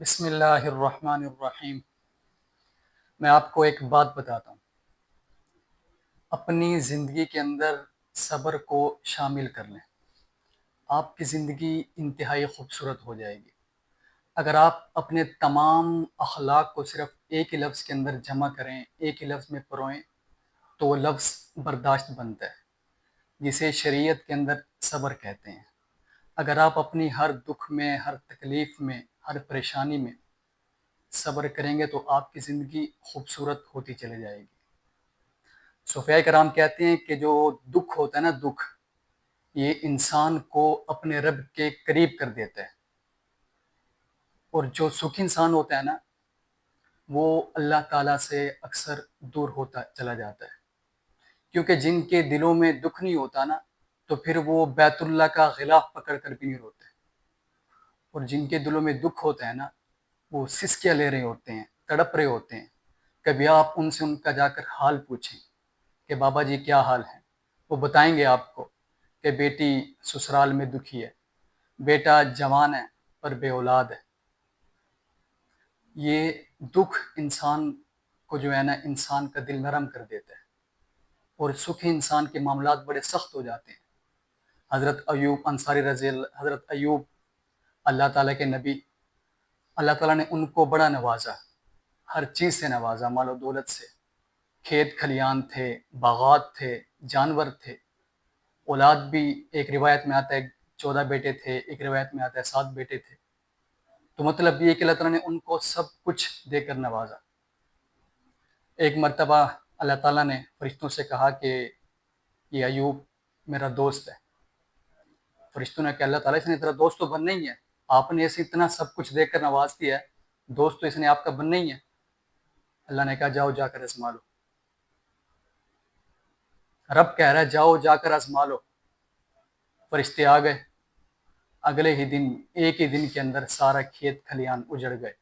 بسم اللہ الرحمن الرحیم۔ میں آپ کو ایک بات بتاتا ہوں، اپنی زندگی کے اندر صبر کو شامل کر لیں، آپ کی زندگی انتہائی خوبصورت ہو جائے گی۔ اگر آپ اپنے تمام اخلاق کو صرف ایک ہی لفظ کے اندر جمع کریں، ایک ہی لفظ میں پروئیں، تو وہ لفظ برداشت بنتا ہے، جسے شریعت کے اندر صبر کہتے ہیں۔ اگر آپ اپنی ہر دکھ میں، ہر تکلیف میں، ہر پریشانی میں صبر کریں گے تو آپ کی زندگی خوبصورت ہوتی چلی جائے گی۔ صوفیاء کرام کہتے ہیں کہ جو دکھ ہوتا ہے نا، دکھ یہ انسان کو اپنے رب کے قریب کر دیتا ہے، اور جو سکھ انسان ہوتا ہے نا، وہ اللہ تعالیٰ سے اکثر دور ہوتا چلا جاتا ہے، کیونکہ جن کے دلوں میں دکھ نہیں ہوتا نا، تو پھر وہ بیت اللہ کا غلاف پکڑ کر بھی نہیں روتے، اور جن کے دلوں میں دکھ ہوتا ہے نا، وہ سسکیاں لے رہے ہوتے ہیں، تڑپ رہے ہوتے ہیں۔ کبھی آپ ان سے ان کا جا کر حال پوچھیں کہ بابا جی کیا حال ہے، وہ بتائیں گے آپ کو کہ بیٹی سسرال میں دکھی ہے، بیٹا جوان ہے پر بے اولاد ہے۔ یہ دکھ انسان کو جو ہے نا، انسان کا دل نرم کر دیتا ہے، اور سکھی انسان کے معاملات بڑے سخت ہو جاتے ہیں۔ حضرت ایوب انصاری رضی اللہ، حضرت ایوب اللہ تعالیٰ کے نبی، اللہ تعالیٰ نے ان کو بڑا نوازا، ہر چیز سے نوازا، مال و دولت سے، کھیت کھلیان تھے، باغات تھے، جانور تھے، اولاد بھی ایک روایت میں آتا ہے 14 بیٹے تھے، ایک روایت میں آتا ہے 7 بیٹے تھے۔ تو مطلب یہ کہ اللہ تعالیٰ نے ان کو سب کچھ دے کر نوازا۔ ایک مرتبہ اللہ تعالیٰ نے فرشتوں سے کہا کہ یہ ایوب میرا دوست ہے۔ فرشتوں نے کہا اللہ تعالیٰ اس نے تیرا دوست تو بننا ہی ہے، آپ نے اسے اتنا سب کچھ دے کر نواز دیا ہے، دوست تو اس نے آپ کا بننا ہی ہے۔ اللہ نے کہا جاؤ جا کر آزما لو، رب کہہ رہا ہے جاؤ جا کر آزما لو۔ فرشتے آ گئے، اگلے ہی دن، ایک ہی دن کے اندر سارا کھیت کھلیان اجڑ گئے،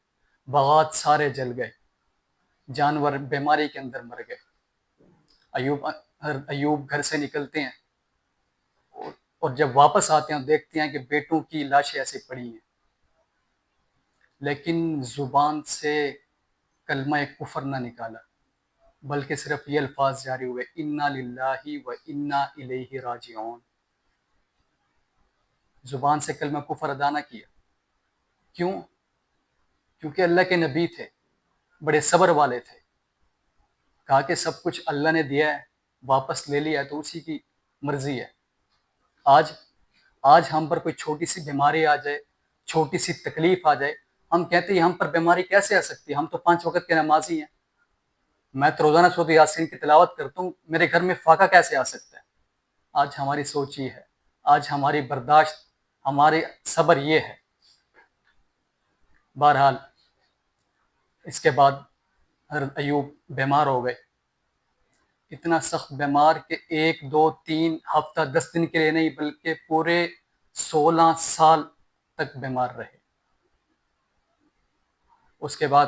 باغات سارے جل گئے، جانور بیماری کے اندر مر گئے۔ ایوب گھر سے نکلتے ہیں، اور جب واپس آتے ہیں دیکھتے ہیں کہ بیٹوں کی لاشیں ایسے پڑی ہیں، لیکن زبان سے کلمہ کفر نہ نکالا، بلکہ صرف یہ الفاظ جاری ہوئے انا للہ و انا الیہ راجعون۔ زبان سے کلمہ کفر ادا نہ کیا۔ کیوں؟ کیونکہ اللہ کے نبی تھے، بڑے صبر والے تھے، کہا کہ سب کچھ اللہ نے دیا ہے، واپس لے لیا ہے تو اسی کی مرضی ہے۔ آج ہم پر کوئی چھوٹی سی بیماری آ جائے، چھوٹی سی تکلیف آ جائے، ہم کہتے ہیں ہم پر بیماری کیسے آ سکتی ہے، ہم تو 5 وقت کے نمازی ہیں، میں تو روزانہ سورۃ یاسین کی تلاوت کرتا ہوں، میرے گھر میں فاقہ کیسے آ سکتا ہے؟ آج ہماری سوچ یہ ہے، آج ہماری برداشت، ہمارے صبر یہ ہے۔ بہرحال اس کے بعد حضرت ایوب بیمار ہو گئے، اتنا سخت بیمار کہ 1 2 3 ہفتہ 10 دن کے لیے نہیں، بلکہ پورے 16 سال تک بیمار رہے۔ اس کے بعد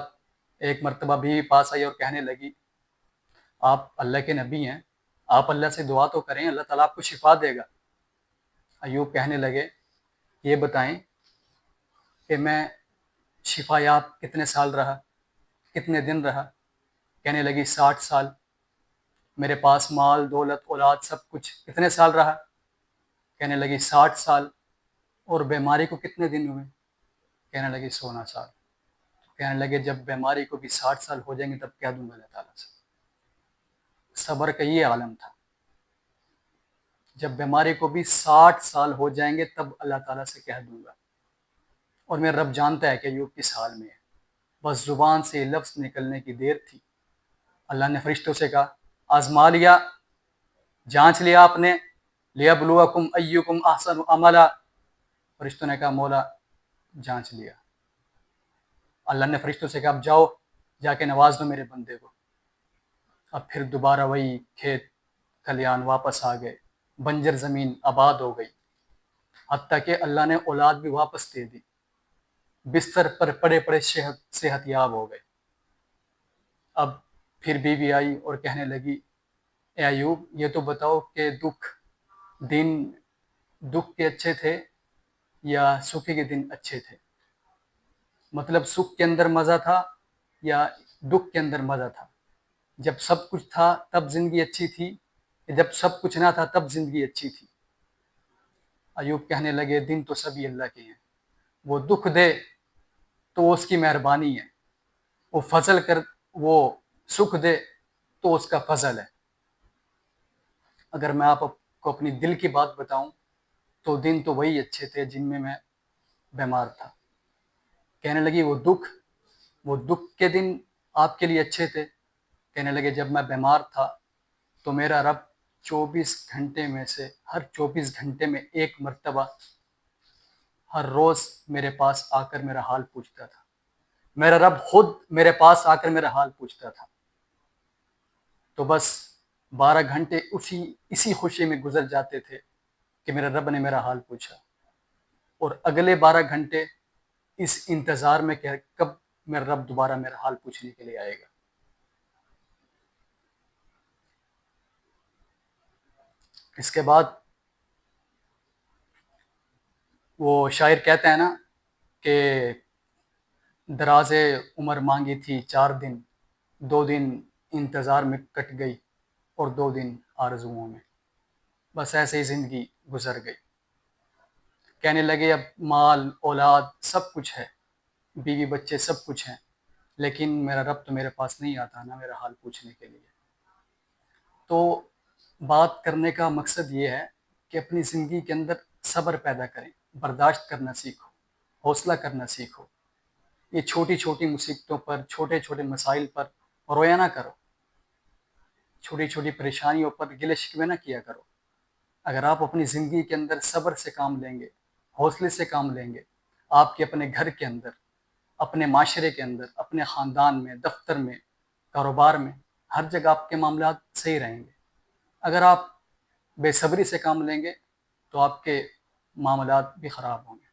ایک مرتبہ بھی پاس آئی اور کہنے لگی آپ اللہ کے نبی ہیں، آپ اللہ سے دعا تو کریں، اللہ تعالیٰ آپ کو شفا دے گا۔ ایوب کہنے لگے یہ بتائیں کہ میں شفا یاب کتنے سال رہا، کتنے دن رہا؟ کہنے لگی 60 سال۔ میرے پاس مال دولت اولاد سب کچھ، کتنے سال رہا؟ کہنے لگی 60 سال۔ اور بیماری کو کتنے دن ہوئے؟ کہنے لگی 16 سال۔ کہنے لگے جب بیماری کو بھی 60 سال ہو جائیں گے تب کہہ دوں گا اللہ تعالیٰ سے۔ صبر کا یہ عالم تھا، جب بیماری کو بھی 60 سال ہو جائیں گے تب اللہ تعالیٰ سے کہہ دوں گا، اور میرا رب جانتا ہے کہ ایوب کس حال میں ہے، بس زبان سے لفظ نکلنے کی دیر تھی۔ اللہ نے فرشتوں سے کہا آزما لیا، جانچ لیا آپ نے، لیبلوکم ایکم احسن عملا۔ فرشتوں نے کہا مولا جانچ لیا۔ اللہ نے فرشتوں سے کہا اب جاؤ جا کے نواز دو میرے بندے کو۔ اب پھر دوبارہ وہی کھیت کھلیان واپس آ گئے، بنجر زمین آباد ہو گئی، حتیٰ کہ اللہ نے اولاد بھی واپس دے دی، بستر پر پڑے پڑے صحت یاب ہو گئے۔ اب پھر بیوی آئی اور کہنے لگی اے ایوب یہ تو بتاؤ کہ دکھ کے اچھے تھے یا سکھی کے دن اچھے تھے؟ مطلب سکھ کے اندر مزہ تھا یا دکھ کے اندر مزہ تھا؟ جب سب کچھ تھا تب زندگی اچھی تھی، جب سب کچھ نہ تھا تب زندگی اچھی تھی؟ ایوب کہنے لگے دن تو سبھی اللہ کے ہیں، وہ دکھ دے تو اس کی مہربانی ہے، وہ فضل کر، وہ سکھ دے تو اس کا فضل ہے۔ اگر میں آپ کو اپنی دل کی بات بتاؤں تو دن تو وہی اچھے تھے جن میں بیمار تھا۔ کہنے لگی وہ دکھ کے دن آپ کے لیے اچھے تھے؟ کہنے لگے جب میں بیمار تھا تو میرا رب 24 گھنٹے میں سے ہر 24 گھنٹے میں ایک مرتبہ ہر روز میرے پاس آ کر میرا حال پوچھتا تھا، میرا رب خود میرے پاس آ کر میرا حال پوچھتا تھا۔ تو بس 12 گھنٹے اسی خوشی میں گزر جاتے تھے کہ میرے رب نے میرا حال پوچھا، اور اگلے 12 گھنٹے اس انتظار میں کہ کب میرا رب دوبارہ میرا حال پوچھنے کے لیے آئے گا۔ اس کے بعد وہ شاعر کہتا ہے نا کہ دراز عمر مانگی تھی 4 دن، 2 دن انتظار میں کٹ گئی اور 2 دن آرزوؤں میں، بس ایسے ہی زندگی گزر گئی۔ کہنے لگے اب مال اولاد سب کچھ ہے، بیوی بچے سب کچھ ہیں، لیکن میرا رب تو میرے پاس نہیں آتا نا میرا حال پوچھنے کے لیے۔ تو بات کرنے کا مقصد یہ ہے کہ اپنی زندگی کے اندر صبر پیدا کریں، برداشت کرنا سیکھو، حوصلہ کرنا سیکھو۔ یہ چھوٹی چھوٹی مصیبتوں پر، چھوٹے چھوٹے مسائل پر رویا نہ کرو، چھوٹی چھوٹی پریشانیوں پر گلے شکوے نہ کیا کرو۔ اگر آپ اپنی زندگی کے اندر صبر سے کام لیں گے، حوصلے سے کام لیں گے، آپ کے اپنے گھر کے اندر، اپنے معاشرے کے اندر، اپنے خاندان میں، دفتر میں، کاروبار میں، ہر جگہ آپ کے معاملات صحیح رہیں گے۔ اگر آپ بے صبری سے کام لیں گے تو آپ کے معاملات بھی خراب ہوں گے۔